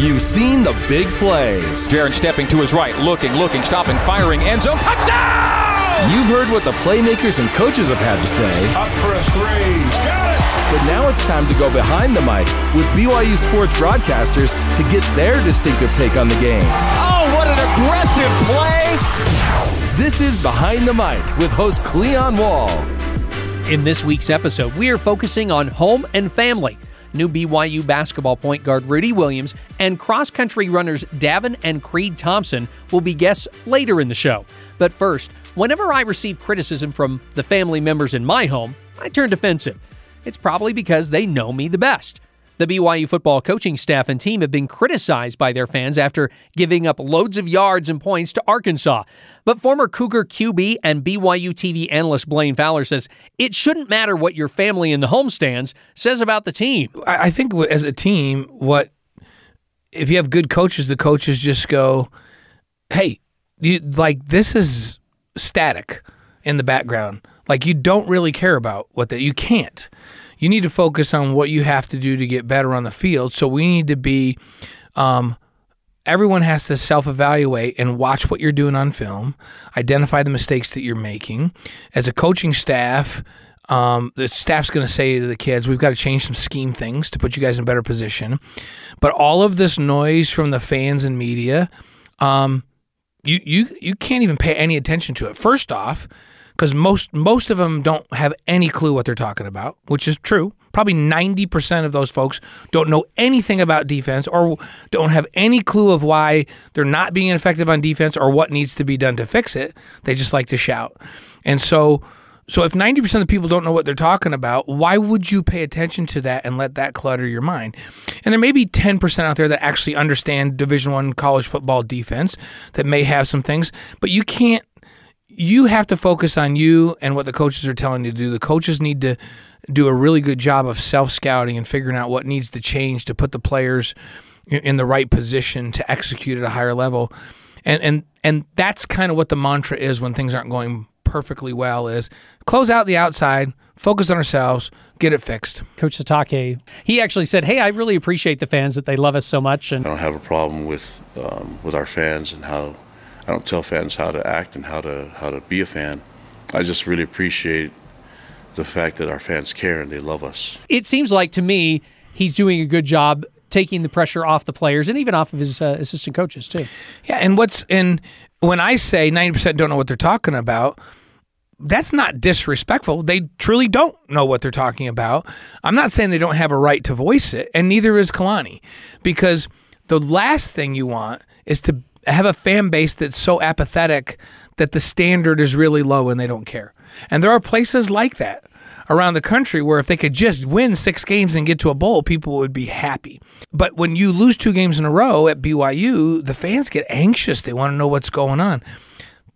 You've seen the big plays. Jaron stepping to his right, looking, stopping, firing, end zone, touchdown! You've heard what the playmakers and coaches have had to say. Up for a squeeze, got it! But now it's time to go behind the mic with BYU sports broadcasters to get their distinctive take on the games. Oh, what an aggressive play! This is Behind the Mic with host Cleon Wall. In this week's episode, we are focusing on home and family. New BYU basketball point guard Rudi Williams and cross-country runners Davin and Creed Thompson will be guests later in the show. But first, whenever I receive criticism from the family members in my home, I turn defensive. It's probably because they know me the best. The BYU football coaching staff and team have been criticized by their fans after giving up loads of yards and points to Arkansas. But former Cougar QB and BYUtv analyst Blaine Fowler says it shouldn't matter what your family in the homestands says about the team. I think as a team, if you have good coaches, the coaches just go, hey, this is static in the background. Like, you don't really care about you can't. You need to focus on what you have to do to get better on the field. So we need to be, everyone has to self-evaluate and watch what you're doing on film, identify the mistakes that you're making. As a coaching staff, the staff's going to say to the kids, we've got to change some scheme things to put you guys in a better position. But all of this noise from the fans and media, you can't even pay any attention to it. First off, because most of them don't have any clue what they're talking about, which is true. Probably 90% of those folks don't know anything about defense or don't have any clue of why they're not being effective on defense or what needs to be done to fix it. They just like to shout. And so if 90% of the people don't know what they're talking about, why would you pay attention to that and let that clutter your mind? And there may be 10% out there that actually understand Division I college football defense that may have some things, but you can't. You have to focus on you and what the coaches are telling you to do. The coaches need to do a really good job of self-scouting and figuring out what needs to change to put the players in the right position to execute at a higher level. And that's kind of what the mantra is when things aren't going perfectly well, is close out the outside, focus on ourselves, get it fixed. Coach Satake, he actually said, hey, I really appreciate the fans that they love us so much. And I don't have a problem with our fans and how I don't tell fans how to act and how to be a fan. I just really appreciate the fact that our fans care and they love us. It seems like, to me, he's doing a good job taking the pressure off the players and even off of his assistant coaches, too. Yeah, and when I say 90% don't know what they're talking about, that's not disrespectful. They truly don't know what they're talking about. I'm not saying they don't have a right to voice it, and neither is Kalani, because the last thing you want is to have a fan base that's so apathetic that the standard is really low and they don't care. And there are places like that around the country where if they could just win 6 games and get to a bowl, people would be happy. But when you lose 2 games in a row at BYU, the fans get anxious. They want to know what's going on.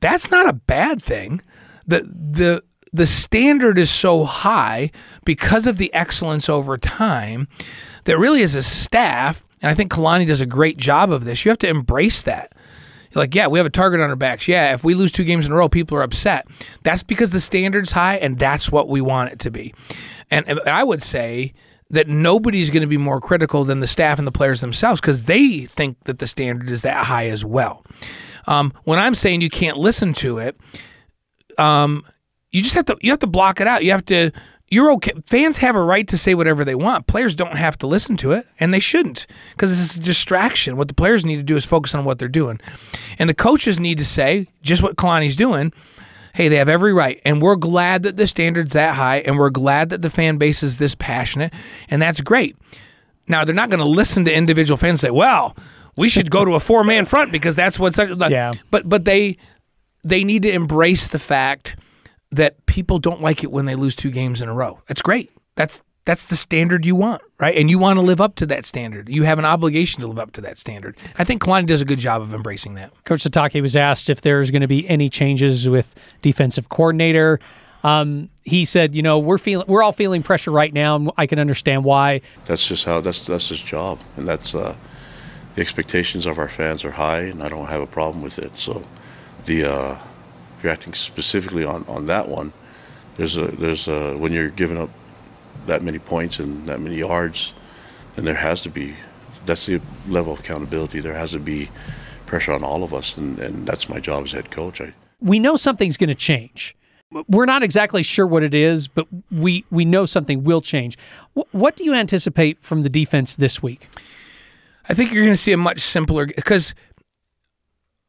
That's not a bad thing. The standard is so high because of the excellence over time that really, as a staff, and I think Kalani does a great job of this, you have to embrace that. You're like, yeah, we have a target on our backs. Yeah, if we lose 2 games in a row, people are upset. That's because the standard's high, and that's what we want it to be. And I would say that nobody's going to be more critical than the staff and the players themselves because they think that the standard is that high as well. When I'm saying you can't listen to it, you just have to block it out. You're okay. Fans have a right to say whatever they want. Players don't have to listen to it, and they shouldn't, because it's a distraction. What the players need to do is focus on what they're doing. And the coaches need to say just what Kalani's doing. Hey, they have every right, and we're glad that the standard's that high, and we're glad that the fan base is this passionate, and that's great. Now, they're not going to listen to individual fans and say, well, we should go to a 4-man front because that's what's... Yeah. But they need to embrace the fact that people don't like it when they lose 2 games in a row. That's great. That's the standard you want, right? And you want to live up to that standard. You have an obligation to live up to that standard. I think Kalani does a good job of embracing that. Coach Satake was asked if there's going to be any changes with defensive coordinator. He said, we're all feeling pressure right now, and I can understand why. That's just that's his job, and that's the expectations of our fans are high, and I don't have a problem with it. So if you're acting specifically on that one, there's when you're giving up that many points and that many yards, then there has to be that's the level of accountability. There has to be pressure on all of us, and that's my job as head coach. We know something's going to change. We're not exactly sure what it is, but we know something will change. What do you anticipate from the defense this week? I think you're going to see a much simpler, because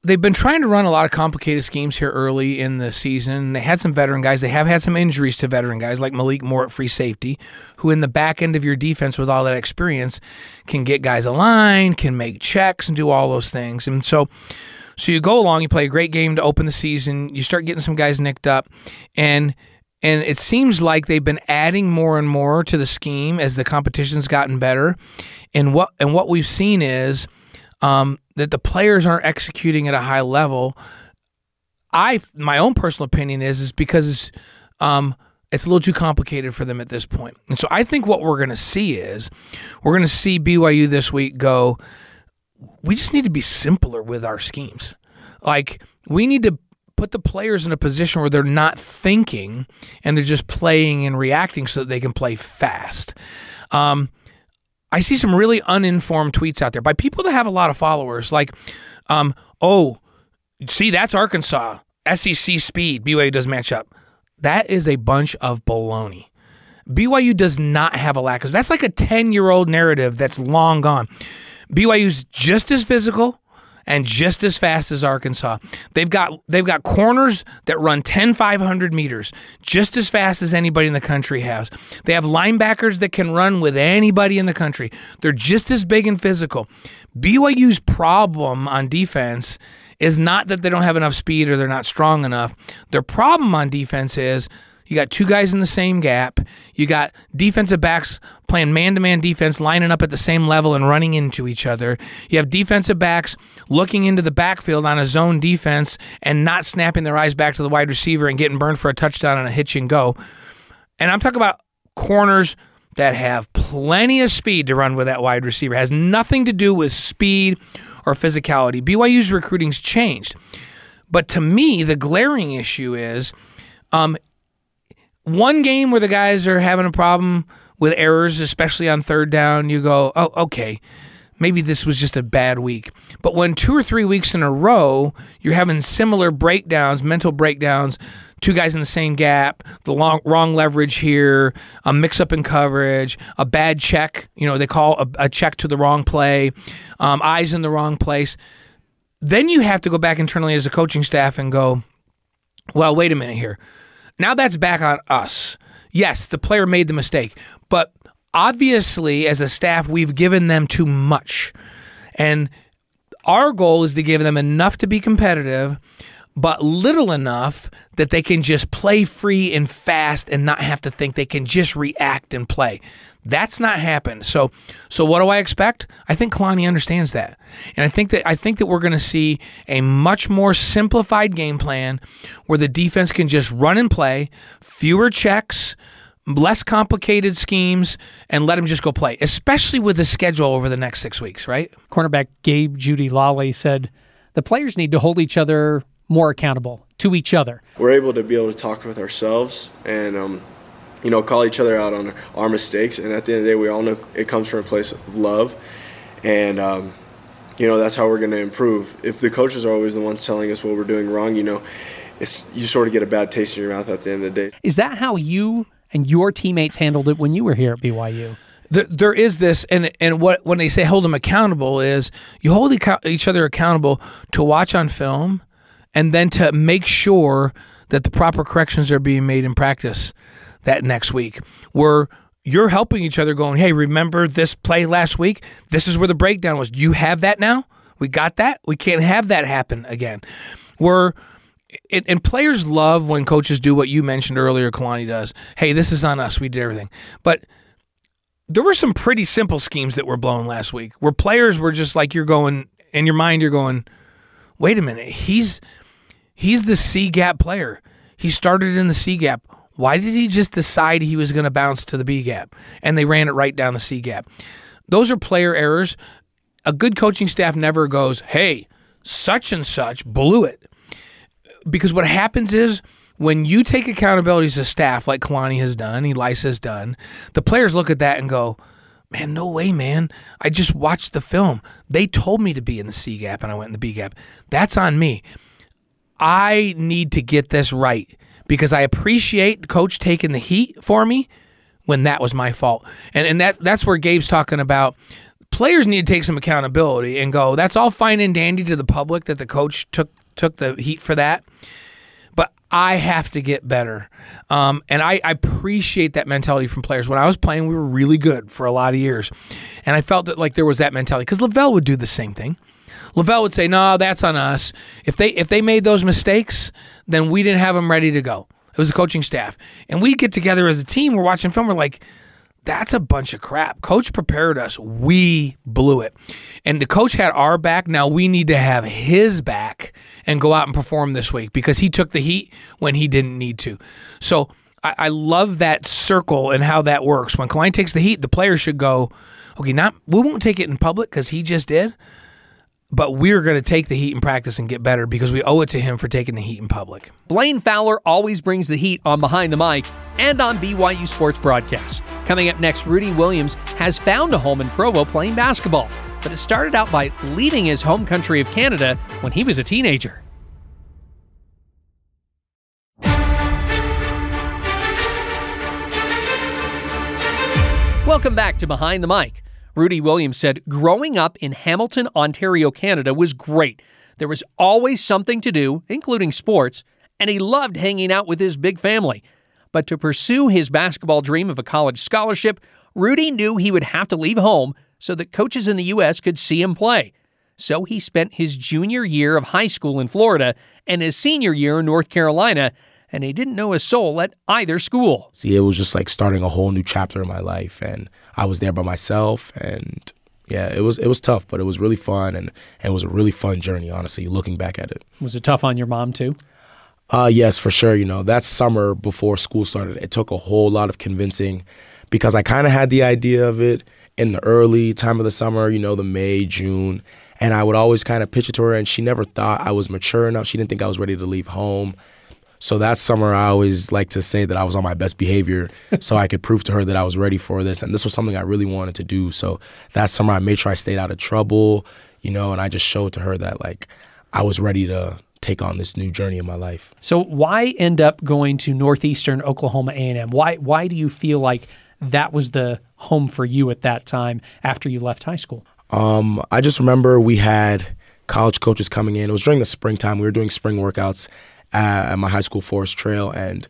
they've been trying to run a lot of complicated schemes here early in the season. They had some veteran guys. They have had some injuries to veteran guys like Malik Moore at free safety, who in the back end of your defense with all that experience can get guys aligned, can make checks, and do all those things. And so you go along, you play a great game to open the season, you start getting some guys nicked up, and it seems like they've been adding more and more to the scheme as the competition's gotten better. And what we've seen is that the players aren't executing at a high level. My own personal opinion is because it's a little too complicated for them at this point. And so I think what we're going to see is we're going to see BYU this week go, we just need to be simpler with our schemes. Like, we need to put the players in a position where they're not thinking and they're just playing and reacting so that they can play fast. I see some really uninformed tweets out there by people that have a lot of followers, like, oh, see, that's Arkansas, SEC speed, BYU doesn't match up. That is a bunch of baloney. BYU does not have a lack of, that's like a 10-year-old narrative that's long gone. BYU's just as physical and just as fast as Arkansas. They've got corners that run 500 meters, just as fast as anybody in the country has. They have linebackers that can run with anybody in the country. They're just as big and physical. BYU's problem on defense is not that they don't have enough speed or they're not strong enough. Their problem on defense is you got two guys in the same gap. You got defensive backs playing man-to-man defense, lining up at the same level and running into each other. You have defensive backs looking into the backfield on a zone defense and not snapping their eyes back to the wide receiver and getting burned for a touchdown on a hitch and go. And I'm talking about corners that have plenty of speed to run with that wide receiver. It has nothing to do with speed or physicality. BYU's recruiting's changed. But to me, the glaring issue is one game where the guys are having a problem with errors, especially on third down, you go, oh, okay, maybe this was just a bad week. But when 2 or 3 weeks in a row, you're having similar breakdowns, mental breakdowns, two guys in the same gap, the wrong leverage here, a mix-up in coverage, a bad check, they call a check to the wrong play, eyes in the wrong place, then you have to go back internally as a coaching staff and go, well, wait a minute here. Now that's back on us. Yes, the player made the mistake, but obviously as a staff, we've given them too much. And our goal is to give them enough to be competitive, but little enough that they can just play free and fast and not have to think. They can just react and play. That's not happened. So what do I expect? I think Kalani understands that. And I think that we're going to see a much more simplified game plan where the defense can just run and play, fewer checks, less complicated schemes, and let them just go play, especially with the schedule over the next 6 weeks, right? Cornerback Gabe Judy Lally said the players need to hold each other more accountable to each other. We're able to talk with ourselves and call each other out on our mistakes. And at the end of the day, we all know it comes from a place of love. And, that's how we're going to improve. If the coaches are always the ones telling us what we're doing wrong, you sort of get a bad taste in your mouth at the end of the day. Is that how you and your teammates handled it when you were here at BYU? There is this, and when they say hold them accountable is you hold each other accountable to watch on film and then to make sure that the proper corrections are being made in practice that next week, where you're helping each other going, hey, remember this play last week? This is where the breakdown was. Do you have that now? We got that? We can't have that happen again. And players love when coaches do what you mentioned earlier, Kalani does. Hey, this is on us. We did everything. But there were some pretty simple schemes that were blown last week where players were just like, you're going, in your mind, you're going, wait a minute, he's the C-gap player. He started in the C-gap. Why did he just decide he was going to bounce to the B-gap? And they ran it right down the C-gap. Those are player errors. A good coaching staff never goes, hey, such and such blew it. Because what happens is when you take accountability as a staff like Kalani has done, Elisa has done, the players look at that and go, man, no way, man. I just watched the film. They told me to be in the C gap, and I went in the B gap. That's on me. I need to get this right because I appreciate the coach taking the heat for me when that was my fault. And that's where Gabe's talking about players need to take some accountability and go, that's all fine and dandy to the public that the coach took the heat for that. But I have to get better. And I appreciate that mentality from players. When I was playing, we were really good for a lot of years. And I felt that like there was that mentality because Lavelle would do the same thing. Lavelle would say, no, that's on us. If they made those mistakes, then we didn't have them ready to go. It was the coaching staff. And we'd get together as a team. We're watching film. We're like, that's a bunch of crap. Coach prepared us. We blew it. And the coach had our back. Now we need to have his back and go out and perform this week because he took the heat when he didn't need to. So I love that circle and how that works. When Klein takes the heat, the players should go, okay, we won't take it in public because he just did, but we're going to take the heat in practice and get better because we owe it to him for taking the heat in public. Blaine Fowler always brings the heat on Behind the Mic and on BYU Sports Broadcasts. Coming up next, Rudi Williams has found a home in Provo playing basketball, but it started out by leaving his home country of Canada when he was a teenager. Welcome back to Behind the Mic. Rudi Williams said growing up in Hamilton, Ontario, Canada was great. There was always something to do, including sports, and he loved hanging out with his big family. But to pursue his basketball dream of a college scholarship, Rudi knew he would have to leave home so that coaches in the U.S. could see him play. So he spent his junior year of high school in Florida and his senior year in North Carolina, and he didn't know a soul at either school. See, it was just like starting a whole new chapter in my life, and I was there by myself, and yeah, it was tough, but it was really fun, and it was a really fun journey, honestly, looking back at it. Was it tough on your mom, too? Yes, for sure. You know, that summer before school started, it took a whole lot of convincing because I kind of had the idea of it in the early time of the summer, you know, the May, June, and I would always kind of pitch it to her, and she never thought I was mature enough. She didn't think I was ready to leave home. So that summer, I always like to say that I was on my best behavior so I could prove to her that I was ready for this. And this was something I really wanted to do. So that summer, I made sure I stayed out of trouble, you know, and I just showed to her that, like, I was ready to take on this new journey in my life. So why end up going to Northeastern Oklahoma A&M? Why do you feel like that was the home for you at that time after you left high school? I just remember we had college coaches coming in. It was during the springtime. We were doing spring workouts at my high school Forest Trail, and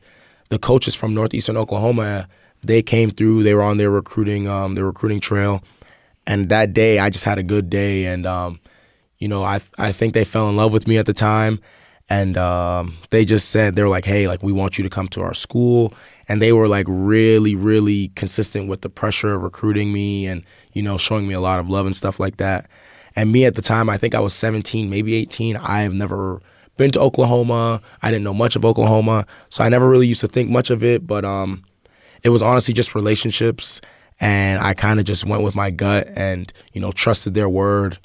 the coaches from Northeastern Oklahoma, they came through. They were on their recruiting trail, and that day I just had a good day, and you know, I think they fell in love with me at the time, and they just said, they were like, hey, like, we want you to come to our school, and they were like really, really consistent with the pressure of recruiting me and, you know, showing me a lot of love and stuff like that. And me at the time, I think I was 17, maybe 18. I have never been to Oklahoma. I didn't know much of Oklahoma, so I never really used to think much of it, but it was honestly just relationships, and I kind of just went with my gut and, you know, trusted their word,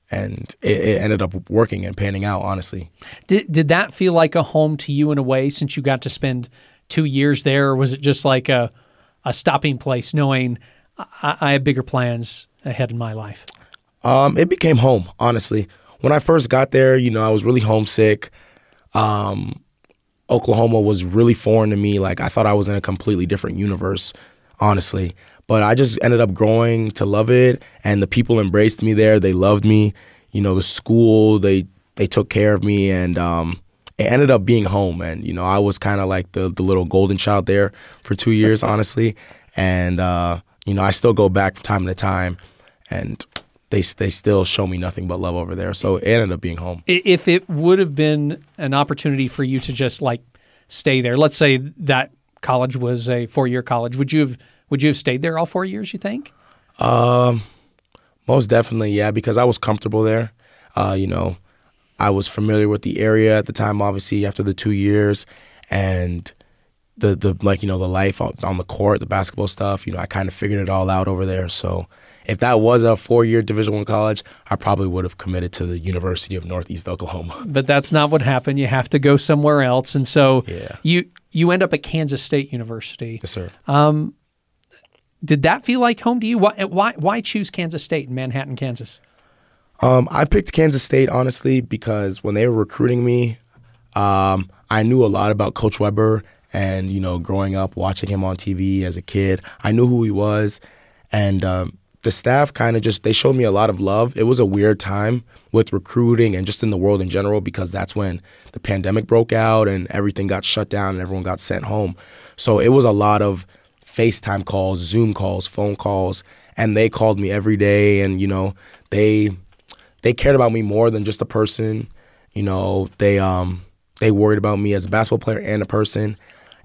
and it ended up working and panning out, honestly. Did that feel like a home to you in a way since you got to spend 2 years there, or was it just like a stopping place knowing I have bigger plans ahead in my life? It became home, honestly. When I first got there, you know, I was really homesick. Oklahoma was really foreign to me. Like, I thought I was in a completely different universe, honestly. But I just ended up growing to love it, and the people embraced me there. They loved me. You know, the school, they took care of me, and it ended up being home. And, you know, I was kind of like the little golden child there for 2 years, honestly. And, you know, I still go back from time to time, and they still show me nothing but love over there. So it ended up being home. If it would have been an opportunity for you to just like stay there, let's say that college was a 4-year college, would you have stayed there all 4 years, you think? Most definitely, yeah, because I was comfortable there. You know, I was familiar with the area at the time, obviously, after the 2 years, and the like, you know, the life on the court, the basketball stuff, you know, I kind of figured it all out over there. So if that was a 4-year Division I college, I probably would have committed to the University of Northeast Oklahoma. But that's not what happened. You have to go somewhere else. And so yeah. you end up at Kansas State University. Yes, sir. Did that feel like home to you? Why choose Kansas State in Manhattan, Kansas? I picked Kansas State, honestly, because when they were recruiting me, I knew a lot about Coach Weber. And, growing up, watching him on TV as a kid, I knew who he was. And the staff kind of they showed me a lot of love. It was a weird time with recruiting and just in the world in general, because that's when the pandemic broke out and everything got shut down and everyone got sent home. So it was a lot of FaceTime calls, Zoom calls, phone calls, and they called me every day. And, they cared about me more than just a person. They worried about me as a basketball player and a person.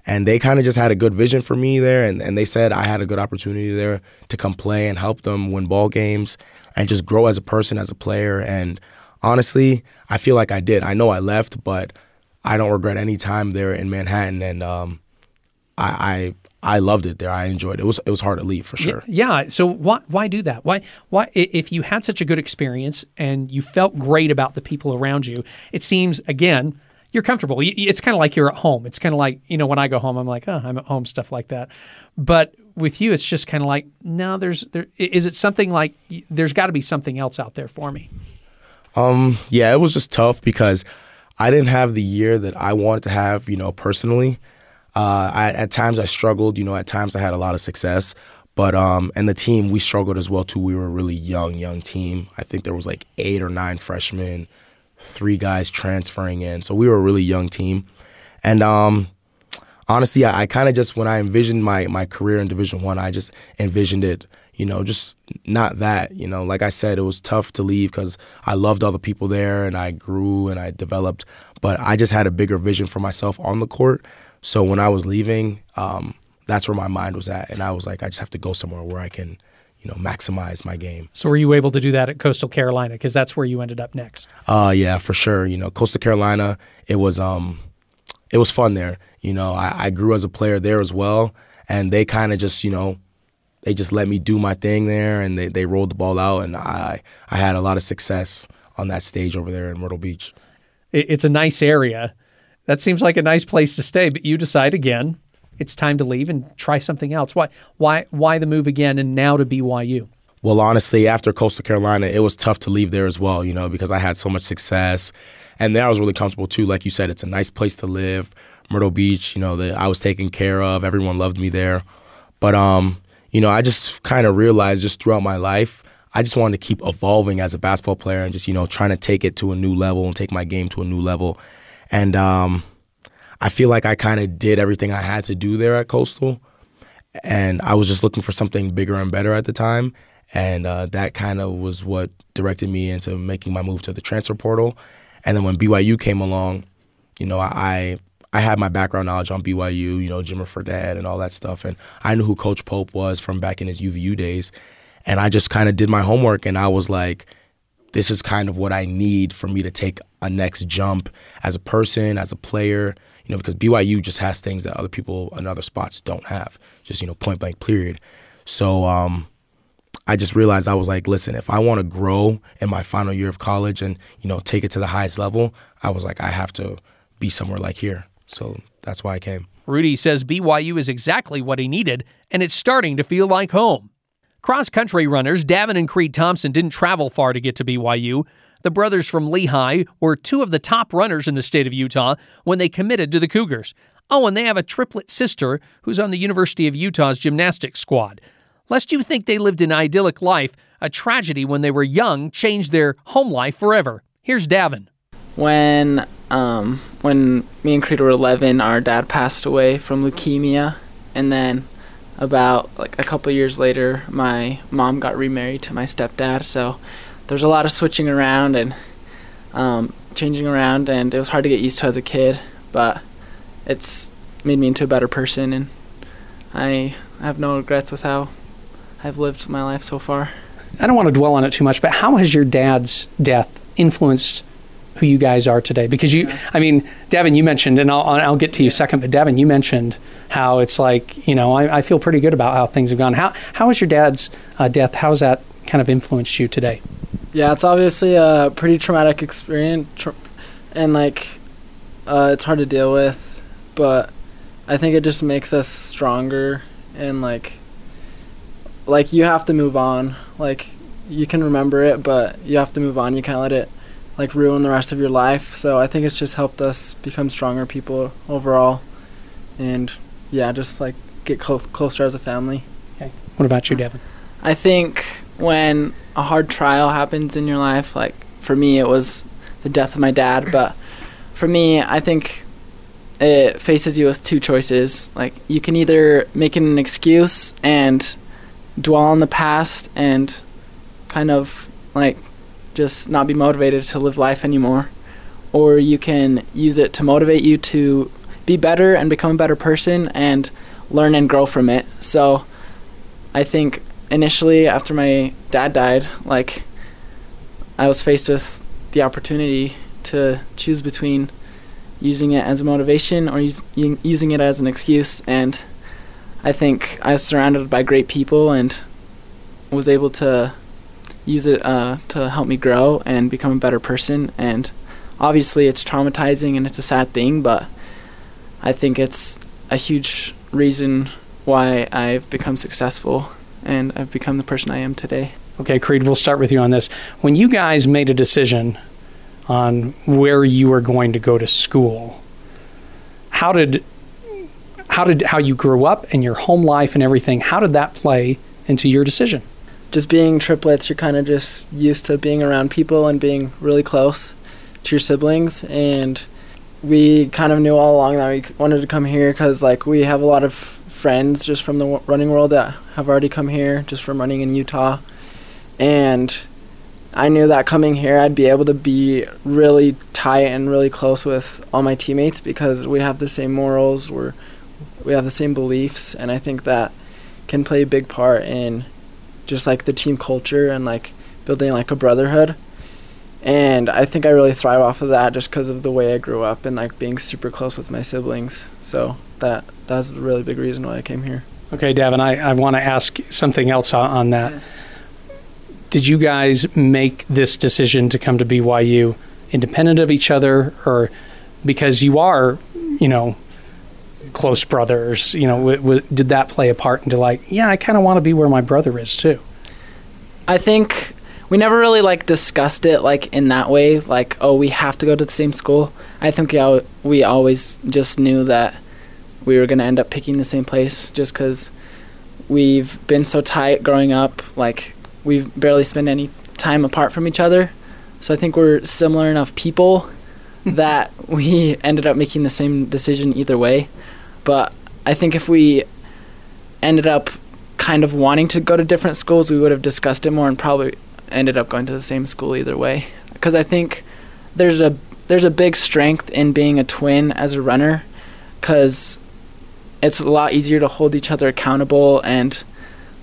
And they kind of just had a good vision for me there, and they said I had a good opportunity there to come play and help them win ball games and just grow as a person, as a player. And honestly, I feel like I did. I know I left, but I don't regret any time there in Manhattan, and I loved it there. I enjoyed it. It was hard to leave for sure. Yeah. So why do that? Why if you had such a good experience and you felt great about the people around you, it seems, again, you're comfortable. It's kind of like you're at home. It's kind of like, when I go home, I'm like, oh, I'm at home, stuff like that. But with you, it's just kind of like, no, is it something like there's got to be something else out there for me? Yeah, it was just tough because I didn't have the year that I wanted to have, personally. At times I struggled, at times I had a lot of success. But and the team, we struggled as well, too. We were a really young team. I think there was like 8 or 9 freshmen, 3 guys transferring in. So we were a really young team. And honestly, I kind of just, when I envisioned my career in Division I, I just envisioned it, just not that. Like I said, it was tough to leave because I loved all the people there and I grew and I developed. But I just had a bigger vision for myself on the court. So when I was leaving, that's where my mind was at. And I was like, I just have to go somewhere where I can maximize my game. So were you able to do that at Coastal Carolina? Because that's where you ended up next. Yeah, for sure. Coastal Carolina, it was fun there. I grew as a player there as well. And they kind of just, they just let me do my thing there, and they rolled the ball out. And I had a lot of success on that stage over there in Myrtle Beach. It's a nice area. That seems like a nice place to stay. But you decide again, it's time to leave and try something else. Why the move again and now to BYU? Well, honestly, after Coastal Carolina, it was tough to leave there as well, because I had so much success. And there I was really comfortable too. Like you said, it's a nice place to live. Myrtle Beach, I was taken care of. Everyone loved me there. But, I just kind of realized just throughout my life, I just wanted to keep evolving as a basketball player and just, trying to take it to a new level and take my game to a new level. And I feel like I kind of did everything I had to do there at Coastal, and I was just looking for something bigger and better at the time, and that kind of was what directed me into making my move to the transfer portal. And then when BYU came along, I had my background knowledge on BYU, Jimmer Fredette and all that stuff, and I knew who Coach Pope was from back in his UVU days, and I just kind of did my homework, and I was like, this is kind of what I need for me to take a next jump as a person, as a player, because BYU just has things that other people in other spots don't have, just, point blank, period. So I just realized, I was like, listen, if I want to grow in my final year of college and, take it to the highest level, I was like, I have to be somewhere like here. So that's why I came. Rudi says BYU is exactly what he needed, and it's starting to feel like home. Cross-country runners Davin and Creed Thompson didn't travel far to get to BYU. The brothers from Lehigh were 2 of the top runners in the state of Utah when they committed to the Cougars. Oh, and they have a triplet sister who's on the University of Utah's gymnastics squad. Lest you think they lived an idyllic life, a tragedy when they were young changed their home life forever. Here's Davin. When me and Creed were 11, our dad passed away from leukemia, and then about a couple years later, my mom got remarried to my stepdad, so there's a lot of switching around and changing around, and it was hard to get used to as a kid, but it's made me into a better person, and I have no regrets with how I've lived my life so far. I don't want to dwell on it too much, but how has your dad's death influenced who you guys are today? Because Davin, you mentioned, and I'll get to you second, but Davin, you mentioned how it's like, I feel pretty good about how things have gone. How has your dad's death, how has that kind of influenced you today? Yeah, it's obviously a pretty traumatic experience, and it's hard to deal with, but I think it just makes us stronger, and like, you have to move on. Like, you can remember it, but you have to move on. You can't let it, like, ruin the rest of your life. So I think it's just helped us become stronger people overall. And, yeah, just, like, get closer as a family. Okay. What about you, Davin? I think when a hard trial happens in your life, like, for me it was the death of my dad, but for me, I think it faces you with two choices. Like, you can either make it an excuse and dwell on the past and kind of, like, just not be motivated to live life anymore, or you can use it to motivate you to be better and become a better person and learn and grow from it. So I think initially after my dad died, like, I was faced with the opportunity to choose between using it as a motivation or using it as an excuse, and I think I was surrounded by great people and was able to use it to help me grow and become a better person. And obviously it's traumatizing and it's a sad thing, but I think it's a huge reason why I've become successful and I've become the person I am today. Okay, Creed, we'll start with you on this. When you guys made a decision on where you were going to go to school, how you grew up and your home life and everything, how did that play into your decision? Just being triplets, you're kind of just used to being around people and being really close to your siblings, and we kind of knew all along that we wanted to come here because, like, we have a lot of friends just from the running world that have already come here just from running in Utah, and I knew that coming here I'd be able to be really tight and really close with all my teammates because we have the same morals, we have the same beliefs, and I think that can play a big part in just, like, the team culture and, like, building, like, a brotherhood. And I think I really thrive off of that just because of the way I grew up and, like, being super close with my siblings. So that's a really big reason why I came here. Okay, Davin, I want to ask something else on that. Yeah. Did you guys make this decision to come to BYU independent of each other, or because you are, close brothers, did that play a part into, like, yeah, I kind of want to be where my brother is too? I think we never really, like, discussed it, like, in that way, like, oh, we have to go to the same school. I think we always just knew that we were going to end up picking the same place just because we've been so tight growing up. Like, we've barely spent any time apart from each other. So I think we're similar enough people that we ended up making the same decision either way. But I think if we ended up kind of wanting to go to different schools, we would have discussed it more and probably ended up going to the same school either way. Because I think there's a big strength in being a twin as a runner, because it's a lot easier to hold each other accountable. And,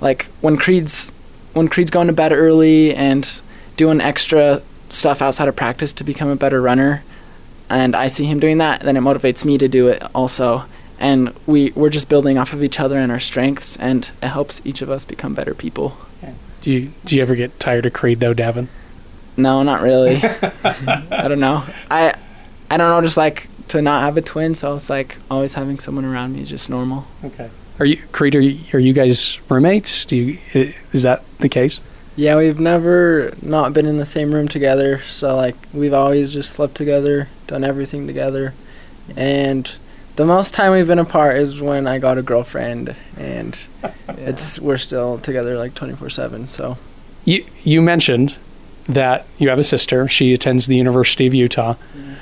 like, when Creed's going to bed early and doing extra stuff outside of practice to become a better runner, and I see him doing that, then it motivates me to do it also. And we're just building off of each other and our strengths, and it helps each of us become better people. Do you ever get tired of Creed, though, Davin? No, not really. I don't know. I don't know, just, like, to not have a twin, so it's like always having someone around me is just normal. Okay. Creed, are you guys roommates? Is that the case? Yeah, we've never not been in the same room together, so, like, we've always just slept together, done everything together, and the most time we've been apart is when I got a girlfriend, and we're still together, like, 24/7. So you mentioned that you have a sister. She attends the University of Utah. Yeah.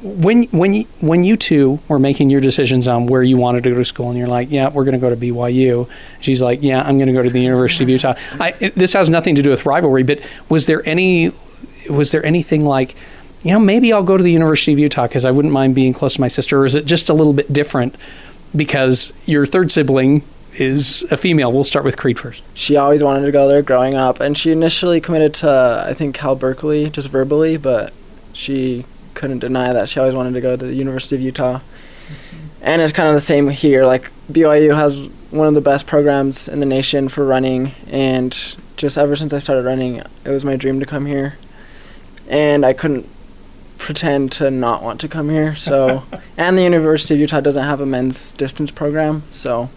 When you two were making your decisions on where you wanted to go to school, and you're like, yeah, we're going to go to BYU. She's like, yeah, I'm going to go to the University of Utah. This has nothing to do with rivalry, but was there anything like, maybe I'll go to the University of Utah because I wouldn't mind being close to my sister, or is it just a little bit different because your third sibling is a female? We'll start with Creed first. She always wanted to go there growing up, and she initially committed to, I think, Cal Berkeley, just verbally, but she couldn't deny that she always wanted to go to the University of Utah. Mm-hmm. And it's kind of the same here. Like, BYU has one of the best programs in the nation for running, and just ever since I started running, it was my dream to come here. And I couldn't pretend to not want to come here. So, and the University of Utah doesn't have a men's distance program, so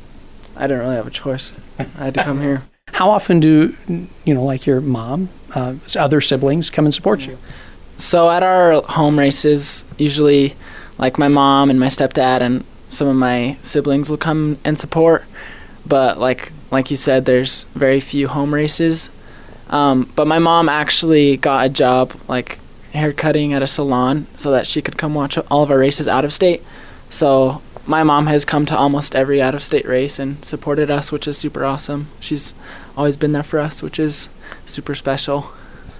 I didn't really have a choice. I had to come here. How often do, like your mom, other siblings come and support you? So at our home races, usually like my mom and my stepdad and some of my siblings will come and support. But like you said, there's very few home races. But my mom actually got a job like haircutting at a salon so that she could come watch all of our races out of state. So my mom has come to almost every out-of-state race and supported us, which is super awesome. She's always been there for us, which is super special.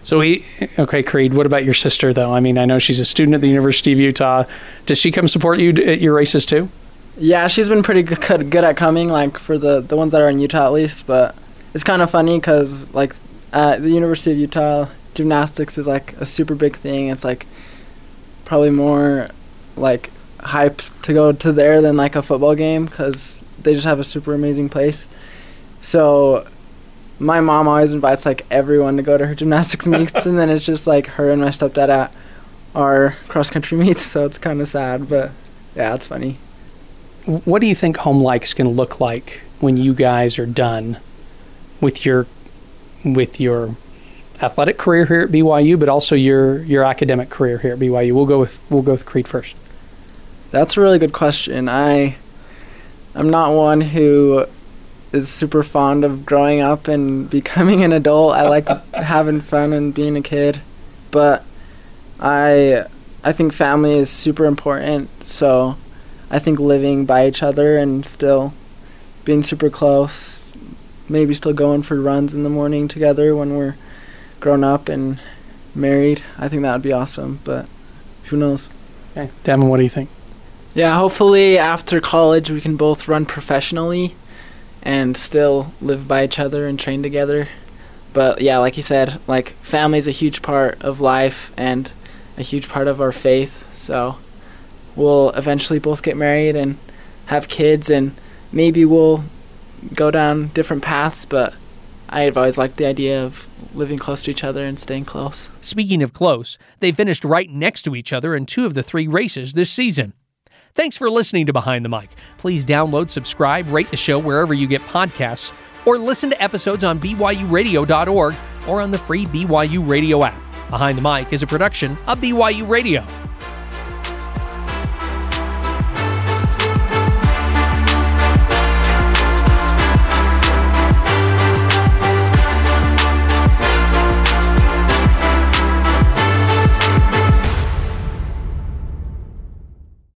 So okay, Creed, what about your sister, though? I mean, I know she's a student at the University of Utah. Does she come support you at your races, too? Yeah, she's been pretty good at coming, like, for the ones that are in Utah, at least. But it's kind of funny because, like, at the University of Utah, gymnastics is, like, a super big thing. It's, like, probably more, like, hype to go to there than, like, a football game because they just have a super amazing place. So my mom always invites, like, everyone to go to her gymnastics meets, and then it's just, like, her and my stepdad at our cross-country meets, so it's kind of sad, but, yeah, it's funny. What do you think home like's going to look like when you guys are done with your athletic career here at BYU, but also your academic career here at BYU? We'll go with Creed first. That's a really good question. I'm not one who is super fond of growing up and becoming an adult. I like having fun and being a kid, but I think family is super important. So I think living by each other and still being super close, maybe still going for runs in the morning together when we're grown up and married, I think that would be awesome, but who knows? Okay. Davin, what do you think? Yeah, hopefully after college we can both run professionally and still live by each other and train together. But yeah, like you said, like family is a huge part of life and a huge part of our faith. So we'll eventually both get married and have kids, and maybe we'll go down different paths, but I've always liked the idea of living close to each other and staying close. Speaking of close, they finished right next to each other in 2 of the 3 races this season. Thanks for listening to Behind the Mic. Please download, subscribe, rate the show wherever you get podcasts, or listen to episodes on BYUradio.org or on the free BYU Radio app. Behind the Mic is a production of BYU Radio.